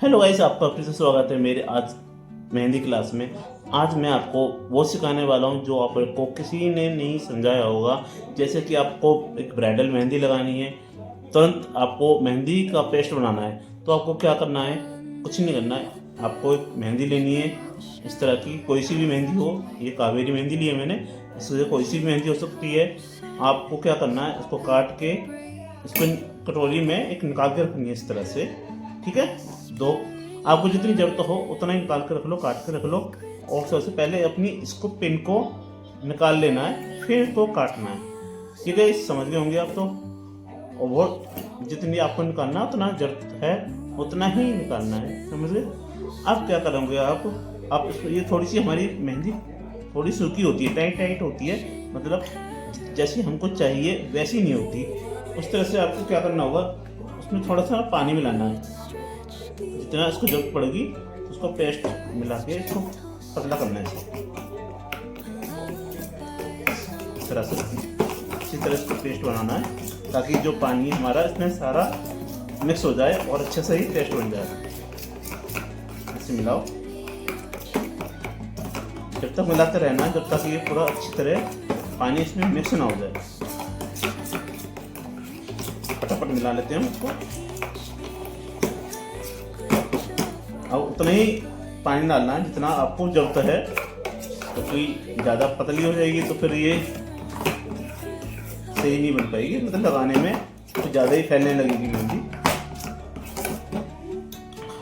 Hello guys, आपका फिर से स्वागत है मेरे आज मेहंदी क्लास में। आज मैं आपको वो सिखाने वाला हूँ जो आपको किसी ने नहीं समझाया होगा। जैसे कि आपको एक ब्राइडल मेहंदी लगानी है, तुरंत आपको मेहंदी का पेस्ट बनाना है, तो आपको क्या करना है? कुछ नहीं करना है। आपको एक मेहंदी लेनी है, इस तरह की कोई सी भी मेहंदी हो। ये कावेरी मेहंदी ली है मैंने, इससे कोई सी भी मेहंदी हो सकती है। आपको क्या करना है, इसको काट के इसको कटोरी में एक निकाल के रखनी है इस तरह से। ठीक है, दो आपको जितनी जरूरत हो उतना ही निकाल के रख लो, काट के रख लो। और सबसे पहले अपनी इसको पिन को निकाल लेना है, फिर इसको काटना है। ठीक है, समझ गए होंगे आप तो। और वो जितनी आपको निकालना है उतना जरूरत है उतना ही निकालना है, समझ गए। अब क्या करोगे आप इसको, ये थोड़ी सी हमारी मेहंदी थोड़ी सूखी होती है, टाइट टाइट होती है, मतलब जैसी हमको चाहिए वैसी नहीं होती। उस तरह से आपको क्या करना होगा, उसमें थोड़ा सा पानी मिलाना है। जितना इसको जरूरत पड़ेगी उसको पेस्ट मिला के इसको पतला करना है। इस तरह से इसी तरह इसको पेस्ट बनाना है, ताकि जो पानी हमारा इसमें सारा मिक्स हो जाए और अच्छे से ही पेस्ट बन जाए। इसे मिलाओ, जब तक मिलाते रहना है जब तक ये पूरा अच्छी तरह पानी इसमें मिक्स ना हो जाए। फटाफट मिला लेते हैं उसको। अब उतना ही पानी डालना है जितना आपको जरूरत है, तो कोई ज़्यादा पतली हो जाएगी तो फिर ये सही नहीं बन पाएगी, मतलब लगाने में तो ज़्यादा ही फैलने लगेगी मेहंदी।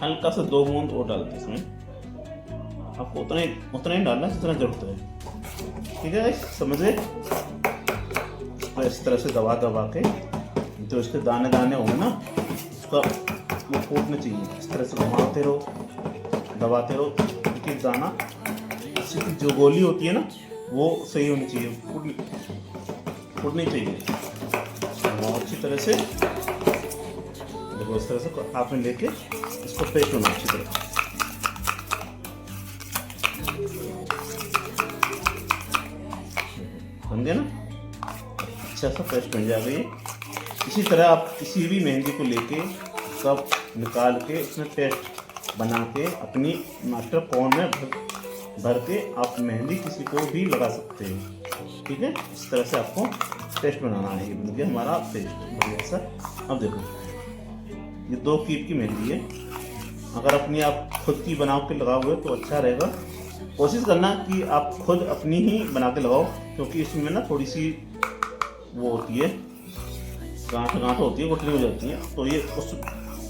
हल्का सा 2 बूंद और डालते हैं इसमें, आपको उतना ही डालना जितना जरूरत है। ठीक है, समझ गए। तो इस तरह से दबा दबा के जो इसके दाने दाने होंगे ना, उसका वो फूटना चाहिए। इस तरह से घुमाते रहो, दबाते रहो, क्योंकि दाना इसकी जो गोली होती है ना वो सही होनी चाहिए, फूटनी चाहिए। और अच्छी तरह से देखो, इस तरह से आपने लेके इसको पेस्ट होना अच्छी तरह। बन गया ना, अच्छा सा पेस्ट बन जाएगा ये। इसी तरह आप किसी भी मेहंदी को लेके सब निकाल के इसमें पेस्ट बना के अपनी मास्टर कॉर्न में भर के आप मेहंदी किसी को भी लगा सकते हो। ठीक है, इस तरह से आपको पेस्ट बनाना है। ये बन गया हमारा पेस्ट बढ़िया सा। अब देखो, ये 2 कीप की मेहंदी है। अगर अपनी आप खुद की बना के लगाओगे तो अच्छा रहेगा। कोशिश करना कि आप खुद अपनी ही बना के लगाओ, क्योंकि इसमें ना थोड़ी सी वो होती है, गांठ होती है, गुठली हो जाती है, तो ये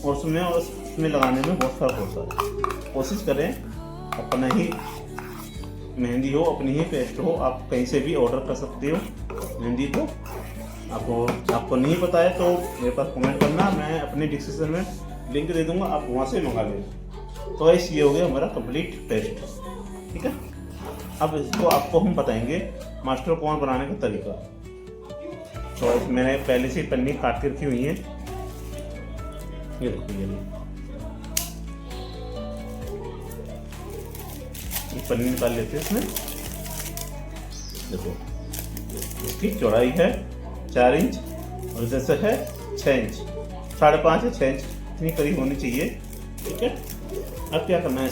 उसमें लगाने में बहुत फर्क होता है। कोशिश करें अपना ही मेहंदी हो, अपनी ही पेस्ट हो। आप कहीं से भी ऑर्डर कर सकते हो मेहंदी को। आपको नहीं पता है तो मेरे पास कमेंट करना, मैं अपने डिस्क्रिप्शन में लिंक दे दूंगा, आप वहाँ से मंगा लें। तो ऐसे ये हो गया हमारा कंप्लीट पेस्ट। ठीक है, अब इसको आपको हम बताएंगे मास्टर कॉर्न बनाने का तरीका। तो मैंने पहले से पन्नी काट के रखी हुई है, ये देखो। ये पन्नी निकाल लेते हैं इसमें। देखो, इसकी चौड़ाई है 4 इंच और जैसे है 6 इंच, 5.5 या 6 इंच इतनी करीब होनी चाहिए। ठीक है, अब क्या करना है,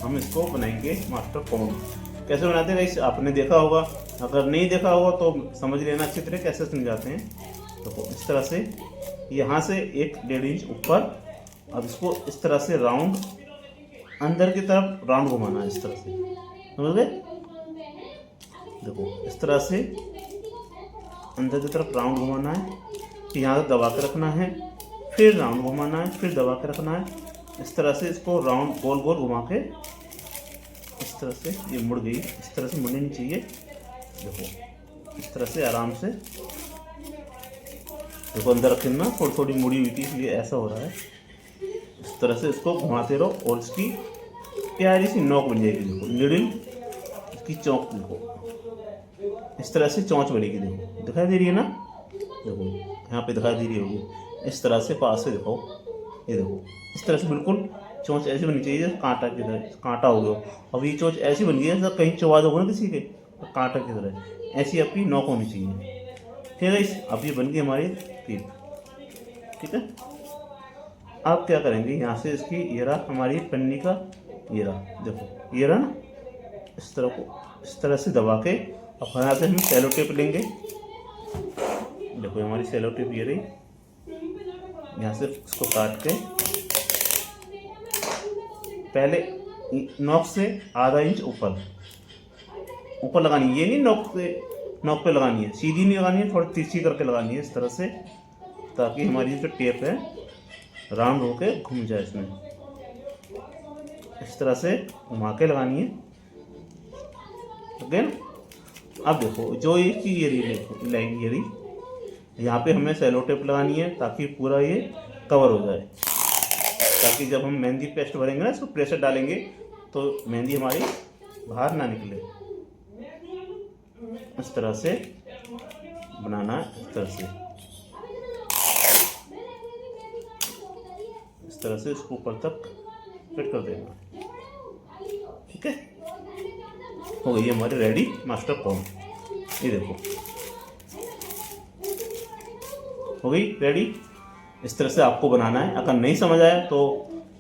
हम इसको बनाएंगे मास्टर कॉर्न। कैसे बनाते हैं गाइस, आपने देखा होगा, अगर नहीं देखा होगा तो समझ लेना अच्छी तरह कैसे समझाते हैं। तो इस तरह से यहाँ से 1-1.5 इंच ऊपर, अब इसको इस तरह से राउंड अंदर की तरफ राउंड घुमाना है, इस तरह से, समझ गए। देखो, इस तरह से अंदर की तरफ राउंड घुमाना है, फिर यहाँ से दबा के रखना है, फिर राउंड घुमाना है, फिर दबा के रखना है। इस तरह से इसको राउंड गोल गोल घुमा के इस तरह से ये मुड़ गई, इस तरह से मुड़नी नहीं चाहिए। देखो, इस तरह से आराम से देखो, अंदर रखना ना, थोड़ी थोड़ी मुड़ी हुई थी इसलिए ऐसा हो रहा है। इस तरह से इसको घुमाते रहो और इसकी प्यारी सी नोक बन जाएगी। देखो, निडिल इसकी चौंक, देखो इस तरह से चौंच बनेगी। देखो, दिखाई दे रही है ना, देखो यहाँ पे दिखाई दे रही होगी। इस तरह से पास से देखो, ये देखो, इस तरह से बिल्कुल चोंच ऐसी बननी चाहिए जैसे कांटा की तरह, कांटा हो गया। अब ये चोंच ऐसी बन गई है जैसे कहीं चबा दोगे ना किसी के, तो कांटा की तरह ऐसी आपकी नोक होनी चाहिए। ठीक है, अब ये बन गई हमारी टीप। ठीक है, आप क्या करेंगे, यहाँ से इसकी ये रहा हमारी पन्नी का, ये रहा देखो, ये रहा ना, इस तरह को इस तरह से दबा के अब यहाँ से हम सेलो टेप लेंगे। देखो हमारी सेलो टेप ये रही, यहाँ से इसको काट के पहले नोक से आधा इंच ऊपर लगानी है। ये नहीं नोक पे लगानी है, सीधी नहीं लगानी है, थोड़ी तिरछी करके लगानी है इस तरह से, ताकि हमारी जो टेप है राउंड होके घूम जाए इसमें। इस तरह से घुमा के लगानी है। ओके ना। अब देखो जो ये चीज़ ये रही लाइन, ये रही, यहाँ पे हमें सेलो टेप लगानी है ताकि पूरा ये कवर हो जाए, ताकि जब हम मेहंदी पेस्ट भरेंगे ना, इसको प्रेशर डालेंगे तो मेहंदी हमारी बाहर ना निकले। इस तरह से बनाना है, इस तरह से इसको ऊपर तक फिट कर देना। ठीक है, हो गई हमारी रेडी मास्टर कोन। ये देखो हो गई रेडी। इस तरह से आपको बनाना है। अगर नहीं समझ आया तो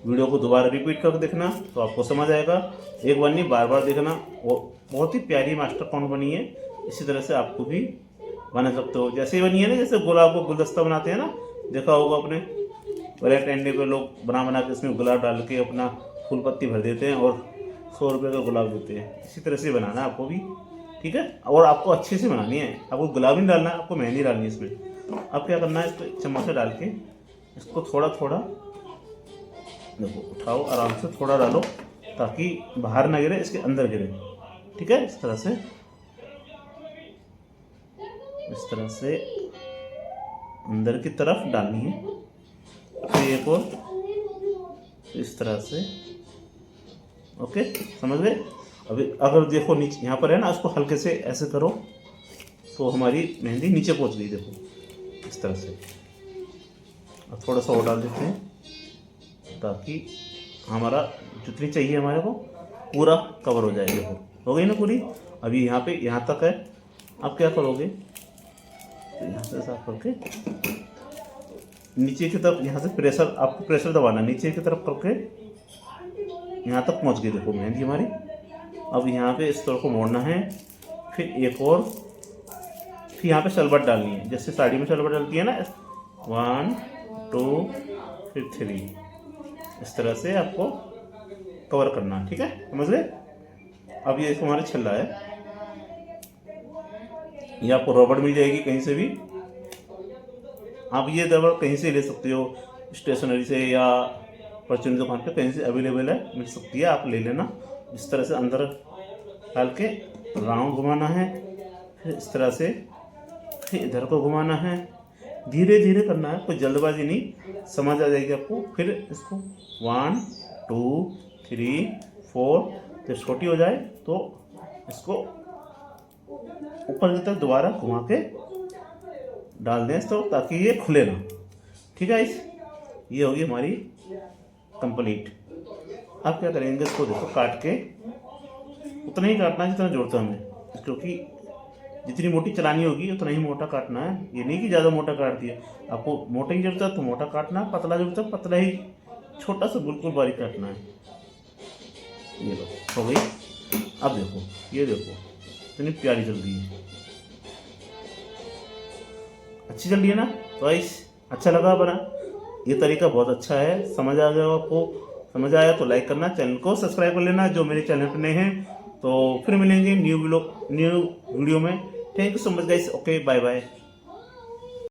वीडियो को दोबारा रिपीट करके देखना, तो आपको समझ आएगा। एक बार नहीं, बार बार देखना। वो बहुत ही प्यारी मास्टर कोन बनी है। इसी तरह से आपको भी बना सकते हो। जैसे बनी है ना, जैसे गुलाब को गुलदस्ता बनाते हैं ना, देखा होगा अपने ब्लैक एंडे पे लोग बना के इसमें गुलाब डाल के अपना फूल पत्ती भर देते हैं और 100 रुपये का गुलाब देते हैं। इसी तरह से बनाना है आपको भी। ठीक है, और आपको अच्छे से बनानी है। आपको गुलाब नहीं डालना है, आपको मेहंदी डालनी है इसमें। अब क्या करना है, इसको चम्मच से डाल के इसको थोड़ा थोड़ा देखो, उठाओ आराम से, थोड़ा डालो ताकि बाहर ना गिरे, इसके अंदर गिरे। ठीक है, इस तरह से अंदर की तरफ डालनी है। फिर एक और इस तरह से। ओके, समझ गए। अभी अगर देखो नीचे यहाँ पर है ना, उसको हल्के से ऐसे करो तो हमारी मेहंदी नीचे पहुँच गई। देखो इस तरह से। अब थोड़ा सा और डाल देते हैं ताकि हमारा जितनी चाहिए हमारे को पूरा कवर हो जाए। देखो हो गई ना पूरी। अभी यहाँ पे यहाँ तक है। अब क्या करोगे, तो यहाँ से साफ करके नीचे की तरफ, यहाँ से प्रेशर, आपको प्रेशर दबाना नीचे की तरफ करके यहाँ तक पहुँच गई। देखो मेहंदी हमारी। अब यहाँ पे इस तरह को मोड़ना है। फिर एक और, फिर यहाँ पे शलबट डालनी है, जैसे साड़ी में शलबट डालती है ना, 1 2 फिर 3। इस तरह से आपको कवर करना। ठीक है, समझ गए। अब ये हमारा छल्ला है, ये आपको रबड़ मिल जाएगी कहीं से भी। आप ये रबड़ कहीं से ले सकते हो, स्टेशनरी से या परचून दुकान पे कहीं से अवेलेबल है, मिल सकती है, आप ले लेना। इस तरह से अंदर डाल के राउंड घुमाना है। फिर इस तरह से, फिर इधर को घुमाना है। धीरे धीरे करना है, कोई जल्दबाजी नहीं, समझ आ जाएगी आपको। फिर इसको 1 2 3 4, जब छोटी हो जाए तो इसको ऊपर की तरफ दोबारा घुमा के डाल दें इसको, ताकि ये खुले ना। ठीक है, ये होगी हमारी कंप्लीट। अब क्या करेंगे, इसको देखो काट के उतना ही काटना है जितना जोड़ता हमें, क्योंकि जितनी मोटी चलानी होगी उतना ही मोटा काटना है। ये नहीं कि ज़्यादा मोटा काट दिया। आपको मोटा ही जरूरत है तो मोटा काटना है, पतला जरूरत है पतला ही, छोटा सा बिल्कुल बारीक काटना है। ये लो हो गई। अब देखो, ये देखो इतनी प्यारी चल रही है, अच्छी चल रही है ना। तो अच्छा लगा बना, ये तरीका बहुत अच्छा है। समझ आ गया आपको? समझ आया तो लाइक करना, चैनल को सब्सक्राइब कर लेना जो मेरे चैनल पर नए हैं। तो फिर मिलेंगे न्यू वीडियो में। Thank you so much guys. Okay, bye bye.